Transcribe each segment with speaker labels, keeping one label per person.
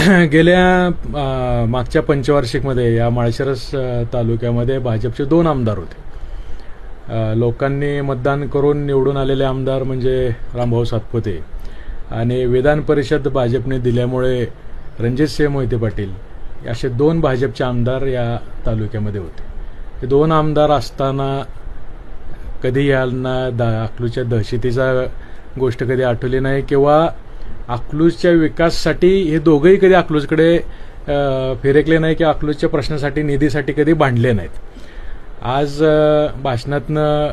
Speaker 1: गेल्या मागच्या पंचवार्षिकमध्ये या माळशिरस तालुक्यामध्ये भाजपचे 2 आमदार होते. लोकांनी मतदान करून निवडून आलेले आमदार म्हणजे रामभाऊ सातपुते आणि विधान परिषद भाजपने दिल्यामुळे रणजितसिंह मोहिते पाटील असे 2 भाजपचे आमदार या तालुक्यामध्ये होते. हे 2 आमदार असताना कधी यांना अकलूजच्या दहशतीचा गोष्ट कधी आठवली नाही किंवा अकलूजच्या विकासासाठी हे दोघंही कधी अकलूजकडे फिरकले नाही किंवा अकलूजच्या प्रश्नासाठी निधीसाठी कधी भांडले नाहीत. आज भाषणातनं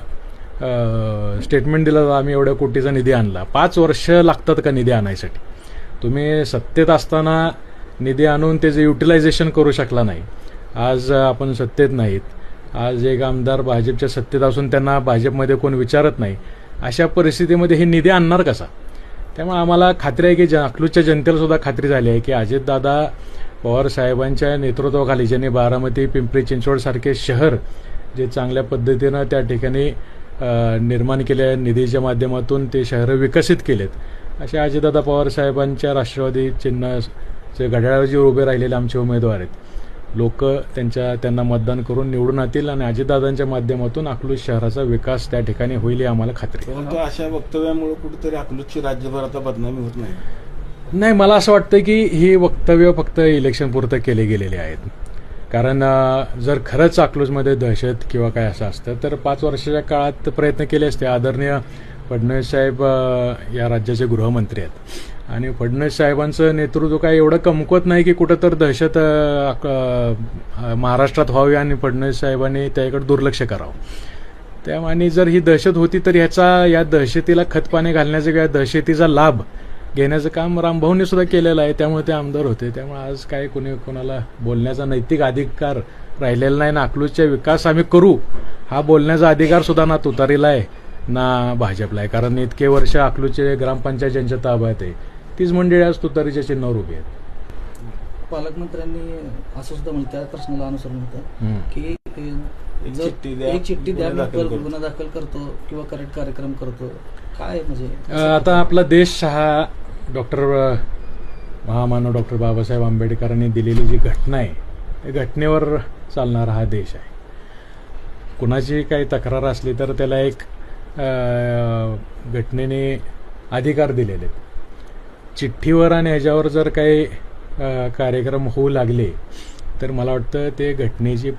Speaker 1: स्टेटमेंट दिलं आम्ही एवढ्या कोटीचा निधी आणला. 5 वर्ष लागतात का निधी आणायसाठी? तुम्ही सत्तेत असताना निधी आणून त्याचं युटिलायझेशन करू शकला नाही. आज आपण सत्तेत नाहीत. आज एक आमदार भाजपच्या सत्तेत असून त्यांना भाजपमध्ये कोण विचारत नाही. अशा परिस्थितीमध्ये हे निधी आणणार कसा? त्यामुळे आम्हाला खात्री आहे की अकलूजच्या जनतेला सुद्धा खात्री झाली आहे की अजितदादा पवार साहेबांच्या नेतृत्वाखाली ज्यांनी बारामती पिंपरी चिंचवड सारखे शहर जे चांगल्या पद्धतीनं त्या ठिकाणी निर्माण केल्या निधीच्या माध्यमातून ते शहरं विकसित केलेत, अशा अजितदादा पवार साहेबांच्या राष्ट्रवादी चिन्हाचे घड्याळावर जे उभे राहिलेले आमचे उमेदवार आहेत, लोक त्यांना मतदान करून निवडून येतील आणि अजितदादांच्या माध्यमातून अकलूज शहराचा विकास त्या ठिकाणी होईल ही आम्हाला खात्री आहे.
Speaker 2: परंतु अशा वक्तव्यामुळे कुठेतरी अकलूजची राज्यभर आता बदनामी होत
Speaker 1: नाही. मला असं वाटतं की ही वक्तव्य फक्त इलेक्शन पुरतं केले गेलेले आहेत. कारण जर खरंच अकलूजमध्ये दहशत किंवा काय असं असतं तर 5 वर्षाच्या काळात प्रयत्न केले असते. आदरणीय फडणवीस साहेब या राज्याचे गृहमंत्री आहेत आणि फडणवीस साहेबांचं नेतृत्व काय एवढं कमकुवत नाही की कुठं तर दहशत महाराष्ट्रात व्हावी आणि फडणवीस साहेबांनी त्याकडे दुर्लक्ष करावं. त्यामुळे जर ही दहशत होती तर या दहशतीला खतपाणी घालण्याचा किंवा दहशतीचा लाभ घेण्याचं काम रामभाऊंनी सुद्धा केलेलं आहे. त्यामुळे ते आमदार होते. त्यामुळे आज काय कोणाला बोलण्याचा नैतिक अधिकार राहिलेला नाही ना अकलूजचा विकास आम्ही करू हा बोलण्याचा अधिकार सुद्धा ना तुतारीला आहे ना भाजपला आहे. कारण इतके वर्ष अकलूजचे ग्रामपंचायत ज्यांच्या ताब्यात आहे तीच मंडळी आज तुतारीच्या चिन्हावर उभी आहेत.
Speaker 3: पालकमंत्र्यांनी असं सुद्धा म्हणजे त्या प्रश्नाला अनुसरून होतं की एक चिठ्ठी द्या, गुन्हा दाखल करतो किंवा करेक्ट कार्यक्रम करतो. काय म्हणजे
Speaker 1: आता आपला देश हा महामानव डॉक्टर बाबासाहेब आंबेडकरांनी दिलेली जी घटना आहे त्या घटनेवर चालणारा हा देश आहे. कुणाची काही तक्रार असली तर त्याला एक घटनेने अधिकार दिलेले आहेत. चिठ्ठीवर आणि ह्याच्यावर जर काही कार्यक्रम होऊ लागले तर मला वाटतं ते घटनेची